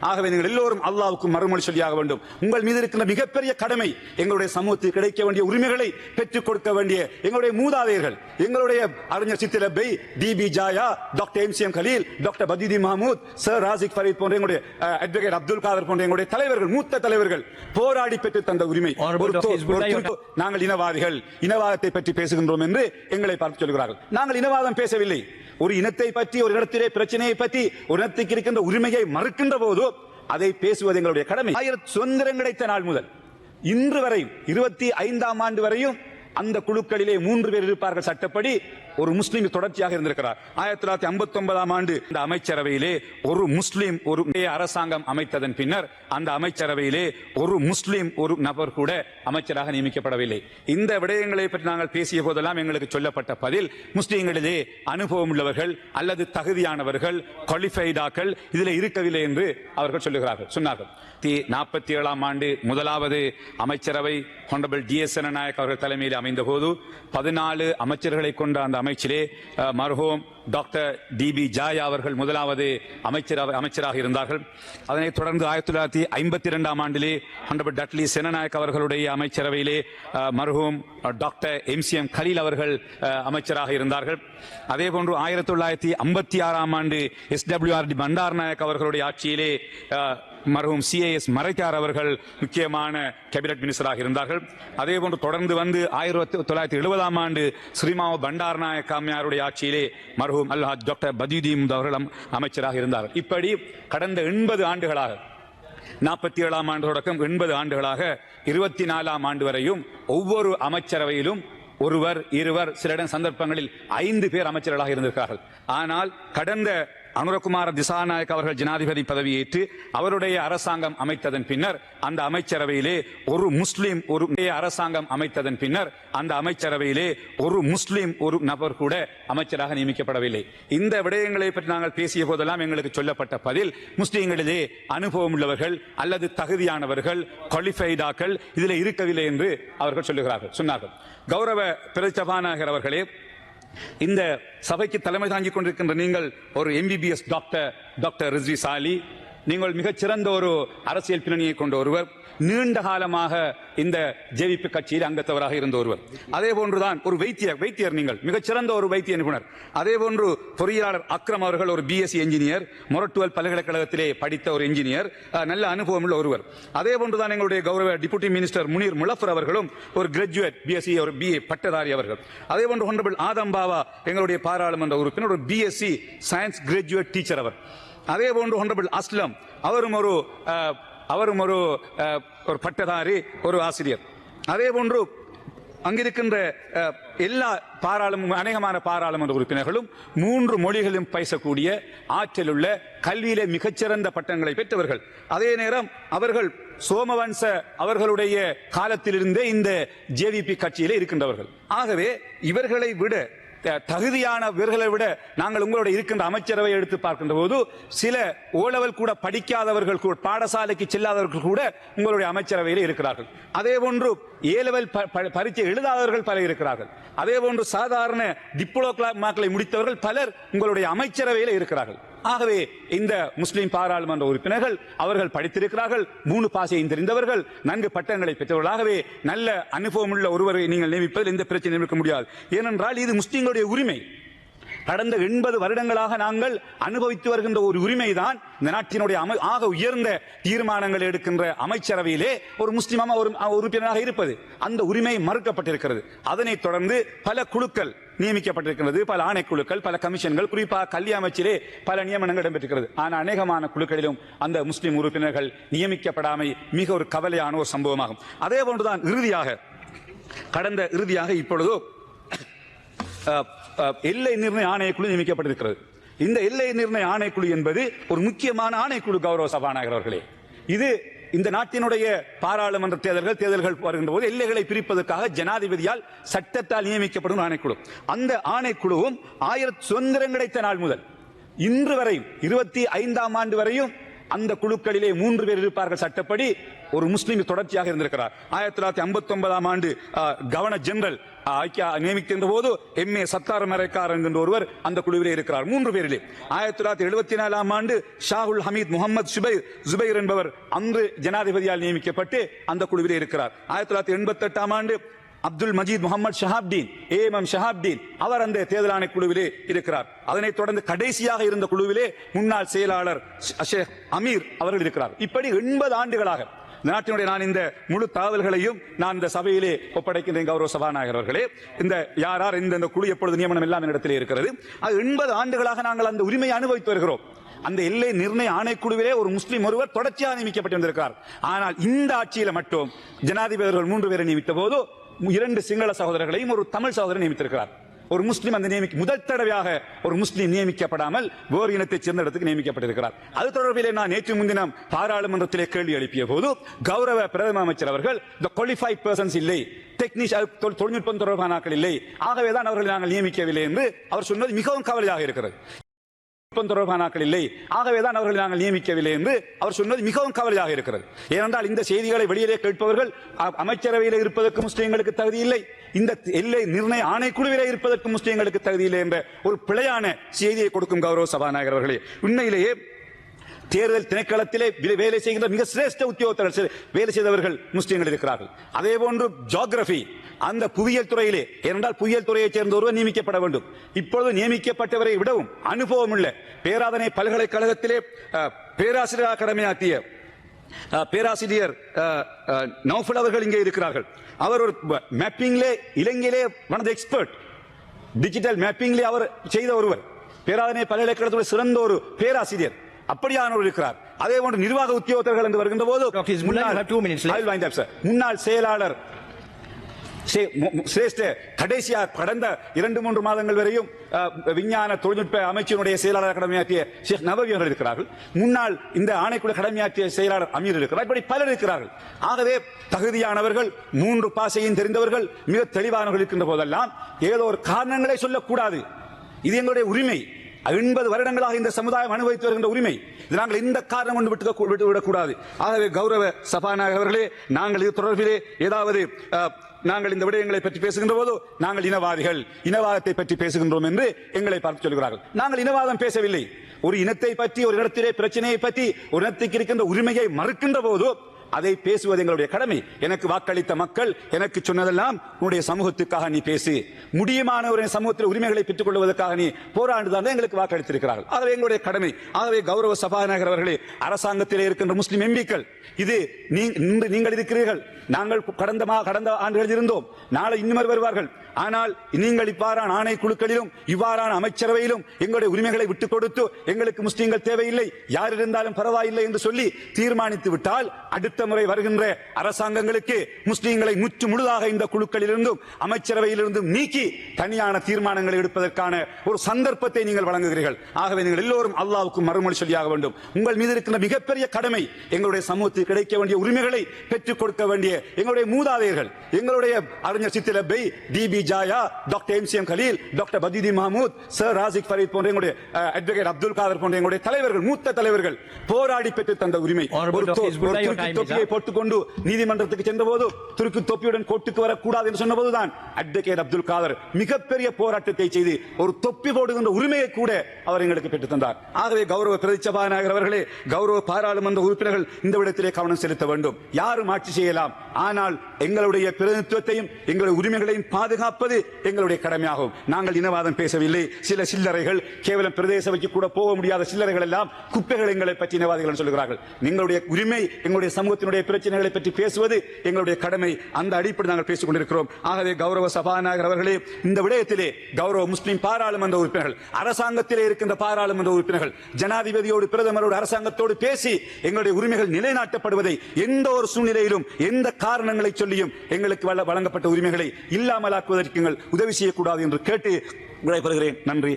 ஆகவே நீங்கள் எல்லோரும் அல்லாஹ்வுக்கு மறுமொழி சொல்லியாக வேண்டும். உங்கள் மீது இருக்கின்ற மிகப்பெரிய கடமை எங்களுடைய சமூகத்தில் கிடைக்க வேண்டிய உரிமைகளை பெற்றுக் கொடுக்க வேண்டிய எங்களுடைய மூதாதையர்கள், எங்களுடைய அறிஞர் Siddi Lebbe, TB Jayah, doctor MCM Kaleel, doctor பதீதி Mahmud, sir Razik Fareed போன்ற எங்களுடைய அட்வொகேட் அப்துல் காதர் போன்ற எங்களுடைய தலைவர்கள், மூத்த தலைவர்கள் போராடி பெற்று தந்த உரிமை. நாங்கள் இனவாதிகள், இனவாதத்தை பற்றி பேசுகின்றோம் என்று எங்களை பார்த்து சொல்கிறார்கள். நாங்கள் இனவாதம் பேசவில்லை. ஒரு இனத்தை பற்றி, ஒரு இடத்திலே பிரச்சனையை பற்றி, ஒரு இனத்துக்கு இருக்கின்ற உரிமையை மறுக்கின்ற போது அதை பேசுவது எங்களுடைய கடமை. சுதந்திரம் கிடைத்த நாள் முதல் இன்று வரை 25ஆம் ஆண்டு வரையும் அந்த குழுக்களிலே 3 பேர் இருப்பார்கள். சட்டப்படி ஒரு முஸ்லீம் தொடர்ச்சியாக இருந்திருக்கிறார். 1959ஆம் ஆண்டு இந்த அமைச்சரவையிலே ஒரு முஸ்லீம் ஒரு அரசாங்கம் அமைத்ததன் பின்னர் அந்த அமைச்சரவையிலே ஒரு முஸ்லீம் ஒரு நபர் கூட அமைச்சராக நியமிக்கப்படவில்லை. இந்த விடயங்களை பற்றி நாங்கள் பேசிய போதெல்லாம் எங்களுக்கு சொல்லப்பட்ட பதில், முஸ்லீம்களிலே அனுபவம் உள்ளவர்கள் அல்லது தகுதியானவர்கள், குவாலிஃபைடாக்கள் இதில் இருக்கவில்லை என்று அவர்கள் சொன்னார்கள். 47ஆம் ஆண்டு முதலாவது அமைச்சரவை ஹானரபிள் டி.எஸ். செனநாயக் அவர்கள் தலைமையில் அமைந்த போது 14 அமைச்சர்களை கொண்ட அந்த அமைச்சிலே மர்ஹூம் டாக்டர் டிபி ஜாயா அவர்கள் முதலாவது அமைச்சராக இருந்தார்கள். அதனைத் தொடர்ந்து 1952ஆம் ஆண்டிலே ஹானரபிள் டட்லி செனநாயக் அவர்களுடைய அமைச்சரவையிலே மர்ஹூம் டாக்டர் எம்சிஎம் கலீல் அவர்கள் அமைச்சராக இருந்தார்கள். அதே போன்று 1956ஆம் ஆண்டு எஸ்டபிள்யூஆர்டி பண்டார் நாயக் அவர்களுடைய ஆட்சியிலே மர்ஹூம் சிஏஎஸ் மரைக்கார் அவர்கள் முக்கியமான கேபினட் மினிஸ்டராக இருந்தார்கள். அதே போன்று தொடர்ந்து வந்து 1970ஆம் ஆண்டு ஸ்ரீமாவோ பண்டார் நாயக் காமியாருடைய ஆட்சியிலே மர்ஹூம் அல்ஹாஜ் டாக்டர் பதீதீம் அவர்கள் அமைச்சராக இருந்தார்கள். இப்படி கடந்த 80 ஆண்டுகளாக, 47ஆம் ஆண்டு தொடக்கம் 80 ஆண்டுகளாக 24ஆம் ஆண்டு வரையும் ஒவ்வொரு அமைச்சரவையிலும் ஒருவர், இருவர், சில சந்தர்ப்பங்களில் 5 பேர் அமைச்சர்களாக இருந்திருக்கிறார்கள். ஆனால் கடந்த அனுரகுமார திசாநாயக் அவர்கள் ஜனாதிபதி பதவியேற்று அவருடைய அரசாங்கம் அமைத்ததன் பின்னர் அந்த அமைச்சரவையிலே ஒரு முஸ்லீம் ஒரு முஸ்லீம் ஒரு நபர் கூட அமைச்சராக நியமிக்கப்படவில்லை. இந்த விடயங்களை பற்றி நாங்கள் பேசிய போதெல்லாம் எங்களுக்கு சொல்லப்பட்ட பதில், முஸ்லீம்களிலே அனுபவம் உள்ளவர்கள் அல்லது தகுதியானவர்கள், குவாலிஃபைடாக்கள் இதில் இருக்கவில்லை என்று அவர்கள் சொன்னார்கள். கௌரவ பிரதி சபாநாயகர் அவர்களே, இந்த சபைக்கு தலைமை தாங்கிக் கொண்டிருக்கின்ற நீங்கள் ஒரு எம்பிபிஎஸ் டாக்டர் ரிஸ்வி சாலி, நீங்கள் மிகச்சிறந்த ஒரு அரசியல் பின்னணியை கொண்ட ஒருவர், நீண்ட காலமாக இந்த ஜேவிபி கட்சியில் அங்கத்தவராக இருந்த ஒருவர். அதே போன்றுதான் ஒரு வைத்தியர், நீங்கள் மிகச்சிறந்த ஒரு வைத்திய நிபுணர். அதே போன்று பொறியாளர் அக்ரம் அவர்கள் ஒரு பிஎஸ்சி என்ஜினியர், மொரட்டுவல் பல்கலைக்கழகத்திலே படித்த ஒரு என்ஜினியர், நல்ல அனுபவம் உள்ள ஒருவர். அதே போன்றுதான் எங்களுடைய கௌரவ டிப்யூட்டி மினிஸ்டர் முனீர் முலஃபர் அவர்களும் ஒரு கிராஜுவேட் பிஎஸ்சி, ஒரு பிஏ பட்டதாரி அவர்கள். அதே போன்று ஹானரபிள் ஆதம் பாவா எங்களுடைய பாராளுமன்ற உறுப்பினர், ஒரு பிஎஸ்சி சயின்ஸ் கிராஜுவேட் டீச்சர் அவர். அதே போன்று ஹானரபிள் அஸ்லம் அவரும் ஒரு பட்டதாரி, ஒரு ஆசிரியர். அதே போன்று அங்கிருக்கின்ற எல்லா அநேகமான பாராளுமன்ற உறுப்பினர்களும் 3 மொழிகளும் பேசக்கூடிய ஆற்றலுள்ள, கல்வியிலே மிகச்சிறந்த பட்டங்களை பெற்றவர்கள். அதே நேரம் அவர்கள் சோமவன்ச அவர்களுடைய காலத்திலிருந்தே இந்த ஜேவிபி கட்சியிலே இருக்கின்றவர்கள். ஆகவே இவர்களை விட தகுதியானவர்களை விட நாங்கள் உங்களோட இருக்கின்ற அமைச்சரவை எடுத்து பார்க்கின்ற போது சில ஓலவல் கூட படிக்காதவர்கள், பாடசாலைக்கு செல்லாதவர்கள் கூட உங்களுடைய அமைச்சரவையில் இருக்கிறார்கள். அதே போன்று ஏலவல் பரீட்சை எழுதாதவர்கள் பலர் இருக்கிறார்கள். அதே போன்று சாதாரண டிப்ளோமாக்களை முடித்தவர்கள் பலர் உங்களுடைய அமைச்சரவையில் இருக்கிறார்கள். ஆகவே இந்த முஸ்லிம் பாராளுமன்ற உறுப்பினர்கள் அவர்கள் படித்திருக்கிறார்கள், 3 பாஷையும் தெரிந்தவர்கள், நன்கு பட்டங்களை பெற்றவர்களாகவே நல்ல அனுபவம் உள்ள ஒருவரை நீங்கள் நியமிப்பதில் எந்த பிரச்சனையும் இருக்க முடியாது. ஏனென்றால் இது முஸ்லிம்களுடைய உரிமை. கடந்த 80 வருடங்களாக நாங்கள் அனுபவித்து வருகின்ற ஒரு உரிமைதான் இந்த நாட்டினுடைய ஆக உயர்ந்த தீர்மானங்கள் எடுக்கின்ற அமைச்சரவையிலே ஒரு முஸ்லிம் ஒரு உறுப்பினராக இருப்பது. அந்த உரிமை மறுக்கப்பட்டிருக்கிறது. அதனைத் தொடர்ந்து பல குழுக்கள் நியமிக்கப்பட்டிருக்கிறது, பல ஆணைக்குழுக்கள், பல கமிஷன்கள், குறிப்பாக கல்வி அமைச்சிலே பல நியமனங்கள் இடம்பெற்றிருக்கிறது. ஆனால் அநேகமான குழுக்களிலும் அந்த முஸ்லிம் உறுப்பினர்கள் நியமிக்கப்படாமை மிக ஒரு கவலையான ஒரு சம்பவமாகும். அதே போன்றுதான் இறுதியாக இப்பொழுது எல்லை நிர்ணய ஆணையக்குழு நியமிக்கப்பட்டிருக்கிறது. இந்த எல்லை நிர்ணய ஆணைக்குழு என்பது ஒரு முக்கியமான ஆணைக்குழு. கௌரவ சபாநாயகர் அவர்களே, இது இந்த நாட்டினுடைய பாராளுமன்ற தேர்தல்கள் வருகின்ற போது எல்லைகளை பிரிப்பதற்காக ஜனாதிபதியால் சட்டத்தால் நியமிக்கப்படும் ஆணைக்குழு. அந்த ஆணைக்குழுவும் சுதந்திரம் கிடைத்த நாள் முதல் இன்று வரையும் 25ஆம் ஆண்டு வரையும் அந்த குழுக்களிலே 3 பேர் இருப்பார்கள் சட்டப்படி. ஒரு முஸ்லீம் தொடர்ச்சியாக இருந்திருக்கிறார். 1959 ஆண்டு கவர்னர் ஜெனரல் நியமிக்கின்ற போது MA சத்தார் மரைக்கார் என்கின்ற ஒருவர் அந்த குழுவிலே இருக்கிறார். 3 பேரிலே 1974 ஆண்டு ஷாகுல் ஹமீத் முகமது ஜுபைர் என்பவர் அன்று ஜனாதிபதியால் நியமிக்கப்பட்டு அந்த குழுவிலே இருக்கிறார். 1988 ஆண்டு அப்துல் மஜீத் முகமது ஷஹாப்தீன் AMM ஷஹாப்தீன் அவர் அந்த தேர்தல் ஆணைய குழுவிலே இருக்கிறார். அதனைத் தொடர்ந்து கடைசியாக இருந்த குழுவிலே முன்னாள் செயலாளர் ஷேக் அமீர் அவர்கள் இருக்கிறார். இப்படி 80 ஆண்டுகளாக நாட்டினுடைய நான் இந்த முழு தகவல்களையும் நான் இந்த சபையிலே ஒப்படைக்கின்றேன். கௌரவ சபாநாயகர் அவர்களே, இந்த யார் இந்த குழு எப்பொழுது நியமனம் எல்லாம் என்னிடத்திலே இருக்கிறது. அது 80 ஆண்டுகளாக நாங்கள் அந்த உரிமையை அனுபவித்து வருகிறோம். அந்த எல்லை நிர்ணய ஆணைக்குழுவிலே ஒரு முஸ்லீம் ஒருவர் தொடர்ச்சியாக நியமிக்கப்பட்டு வந்திருக்கிறார். ஆனால் இந்த ஆட்சியில மட்டும் ஜனாதிபதிகள் 3 பேரை நியமித்த போது 2 சிங்கள சகோதரர்களையும் ஒரு தமிழ் சகோதரர் நியமித்திருக்கிறார். ஒரு முஸ்லீம் அந்த முதல் தடவையாக ஒரு முஸ்லீம் நியமிக்கப்படாமல் வேறு இனத்தைச் சேர்ந்த இடத்துக்கு நியமிக்கப்பட்டிருக்கிறார். அது தொடர்பிலே நான் நேற்று முன்தினம் பாராளுமன்றத்திலே கேள்வி எழுப்பிய போது கௌரவ பிரதம அமைச்சர் அவர்கள் the qualified persons இல்லை, தொழில்நுட்பம் தொடர்பான ஆட்கள் இல்லை, ஆகவேதான் அவர்களை நாங்கள் நியமிக்கவில்லை என்று அவர் சொன்னது மிகவும் கவலையாக இருக்கிறது. தொடர்பான ஆட்கள் இல்லை, ஆகவேதான் அவர்களை நாங்கள் நியமிக்கவில்லை என்று அவர் சொன்னது மிகவும் கவலையாக இருக்கிறது. ஏனென்றால் இந்த செய்திகளை வெளியிலே கேட்பவர்கள் அமைச்சரவையில் இருப்பதற்கு முஸ்லிம்களுக்கு தகுதி இல்லை, இந்த எல்லை நிர்ணய ஆணைக்குழுவிலே இருப்பதற்கு முஸ்லிம்களுக்கு தகுதி இல்லை என்ற ஒரு பிழையான செய்தியை கொடுக்கும் கௌரவ சபாநாயகர் அவர்களே. உண்மையிலேயே தேர்தல் திணைக்களத்திலே வேலை செய்கின்ற மிக சிரேஷ்ட உத்தியோகத்தர்கள் வேலை செய்தவர்கள் முஸ்லிம்கள் இருக்கிறார்கள். அதே போன்று ஜியோகிராபி அந்த புவியியல் துறையிலே, ஏனென்றால் புவியியல் துறையைச் சேர்ந்த ஒருவர் நியமிக்கப்பட வேண்டும். இப்பொழுது நியமிக்கப்பட்டவரை விடவும் அனுபவம் உள்ள பேராதனை பல்கலைக்கழகத்திலே பேராசிரியர் கடமையாற்றிய பேராசிரியர் நௌஃபல் அவர்கள் இங்கே இருக்கிறார்கள். அவர் ஒரு மேப்பிங்லே இலங்கையிலே one of the expert, digital மேப்பிங்லே அவர் செய்த ஒருவர், பேராதனை பல்கலைக்கழகத்துடைய சிறந்த ஒரு பேராசிரியர் அப்படியானவர் இருக்கிறார். அதே போன்று நிர்வாக உத்தியோகத்தர்கள் என்று வருகின்ற போது முன்னாள் செயலாளர் கடைசியாக கடந்த 2-3 மாதங்கள் வரையும் விஞ்ஞான தொழில்நுட்ப அமைச்சினுடைய செயலாளர் கடமையாற்றிய ஷேக் நபவி அவர்கள் இருக்கிறார்கள். முன்னாள் இந்த ஆணைக்குழு கடமையாற்றிய செயலாளர் அமீர் இருக்கிறார். இப்படி பலர் இருக்கிறார்கள். ஆகவே தகுதியானவர்கள், 3 பாஷையும் தெரிந்தவர்கள், மிக தெளிவானவர்கள் இருக்கின்ற போதெல்லாம் ஏதோ ஒரு காரணங்களை சொல்லக்கூடாது. இது எங்களுடைய உரிமை. 80 வருடங்களாக இந்த சமுதாயம் அனுபவித்து வருகின்ற உரிமை. இது நாங்கள் இந்த காரணம் கொண்டு விட்டுவிடக்கூடாது. ஆகவே கௌரவ சபாநாயகர் அவர்களே, நாங்கள் இது தொடர்பிலே ஏதாவது நாங்கள் இந்த விடயங்களை பற்றி பேசுகின்ற போது நாங்கள் இனவாதிகள், இனவாதத்தை பற்றி பேசுகின்றோம் என்று எங்களை பார்த்து சொல்கிறார்கள். நாங்கள் இனவாதம் பேசவில்லை. ஒரு இனத்தை பற்றி, ஒரு இடத்திலே பிரச்சனையை பற்றி, ஒரு இனத்துக்கு இருக்கின்ற உரிமையை மறுக்கின்ற போது அதை பேசுவது எங்களுடைய கடமை. எனக்கு வாக்களித்த மக்கள் எனக்கு சொன்னதெல்லாம் உன்னுடைய சமூகத்துக்காக நீ பேசு, முடியுமான ஒரு சமூகத்தில் உரிமைகளை பெற்றுக் கொள்வதற்காக நீ போராண்டுதான் எங்களுக்கு வாக்களித்திருக்கிறார்கள். ஆகவே எங்களுடைய கடமை. ஆகவே கௌரவ சபாநாயகர் அவர்களே, அரசாங்கத்திலே இருக்கின்ற முஸ்லிம் எம்பிக்கள், இது நீங்கள் இருக்கிறீர்கள், நாங்கள் கடந்த ஆண்டுகளில் இருந்தோம், நாளை இன்னும் வருவார்கள். ஆனால் நீங்கள் இவ்வாறான ஆணைக்குழுக்களிலும் இவ்வாறான அமைச்சரவையிலும் எங்களுடைய உரிமைகளை விட்டுக் கொடுத்து எங்களுக்கு முஸ்லிம்கள் தேவையில்லை, யார் இருந்தாலும் பரவாயில்லை என்று சொல்லி தீர்மானித்து விட்டால் அடுத்த முறை வருகின்ற அரசாங்கங்களுக்கு முஸ்லிம்களை முற்று முழுதாக இந்த குழுக்களிலிருந்தும் அமைச்சரவையிலிருந்தும் நீக்கி தனியான தீர்மானங்களை எடுப்பதற்கான ஒரு சந்தர்ப்பத்தை நீங்கள் வழங்குகிறீர்கள். ஆகவே நீங்கள் எல்லோரும் அல்லாஹ்வுக்கு மறுமொழி சொல்லியாக வேண்டும். உங்கள் மீது இருக்கின்ற மிகப்பெரிய கடமை எங்களுடைய சமூகத்தில் கிடைக்க வேண்டிய உரிமைகளை பெற்றுக் கொடுக்க வேண்டிய எங்களுடைய மூதாதையர்கள், எங்களுடைய அறிஞர் Siddi Lebbe, DB Jayah, doctor MCM Kaleel, doctor பதீதி Mahmud, sir Razik Fareed போன்ற எங்களுடைய அட்வொகேட் அப்துல் காதர் போன்ற எங்களுடைய தலைவர்கள், மூத்த தலைவர்கள் போராடி பெற்று தந்த உரிமை. தொப்பியை போட்டுக்கொண்டு நீதிமன்றத்துக்கு சென்ற போது துருக்கு தொப்பியுடன் கோட்டுக்கு வரக்கூடாது என்று சொன்னபோதுதான் அட்வொகேட் அப்துல் காதர் மிகப்பெரிய போராட்டத்தை செய்து ஒரு தொப்பி போடுகின்ற உரிமையை கூட அவர் எங்களுக்கு பெற்றுத் தந்தார். ஆகவே கௌரவ பிரதி சபாநாயகர் அவர்களே, கௌரவ பாராளுமன்ற உறுப்பினர்கள் இந்த விடத்திலே கவனம் செலுத்த வேண்டும். யாரும் ஆட்சி செய்யலாம், ஆனால் எங்களுடைய பிரதிநிதித்துவத்தையும் எங்களுடைய உரிமைகளையும் பாதுகாப்பது எங்களுடைய கடமையாகும். நாங்கள் இனவாதம் பேசவில்லை. சில சில்லறைகள், கேவலம் பிரதேச வைக்க கூட போக முடியாத சில்லறைகள் எல்லாம் குப்பைகள் எங்களை பற்றி இனவாதிகள் சொல்கிறார்கள். எங்களுடைய உரிமை, எங்களுடைய சமூகத்தினுடைய பிரச்சனைகளை பற்றி பேசுவது எங்களுடைய கடமை. அந்த அடிப்படை நாங்கள் பேசிக் கொண்டிருக்கிறோம். ஆகவே கௌரவ சபாநாயகர் அவர்களே, இந்த விடயத்திலே கௌரவ முஸ்லிம் பாராளுமன்ற உறுப்பினர்கள், அரசாங்கத்திலே இருக்கின்ற பாராளுமன்ற உறுப்பினர்கள் ஜனாதிபதியோடு பிரதமரோடு அரசாங்கத்தோடு பேசி எங்களுடைய உரிமைகள் நிலைநாட்டப்படுவதை எந்த ஒரு சூழ்நிலையிலும் எந்த காரணங்களை சொல்லியும் எங்களுக்கு வழங்கப்பட்ட உரிமைகளை இல்லாமலாக்குவதற்கு உதவி செய்யக்கூடாது என்று கேட்டு விடைபெறுகிறேன். நன்றி.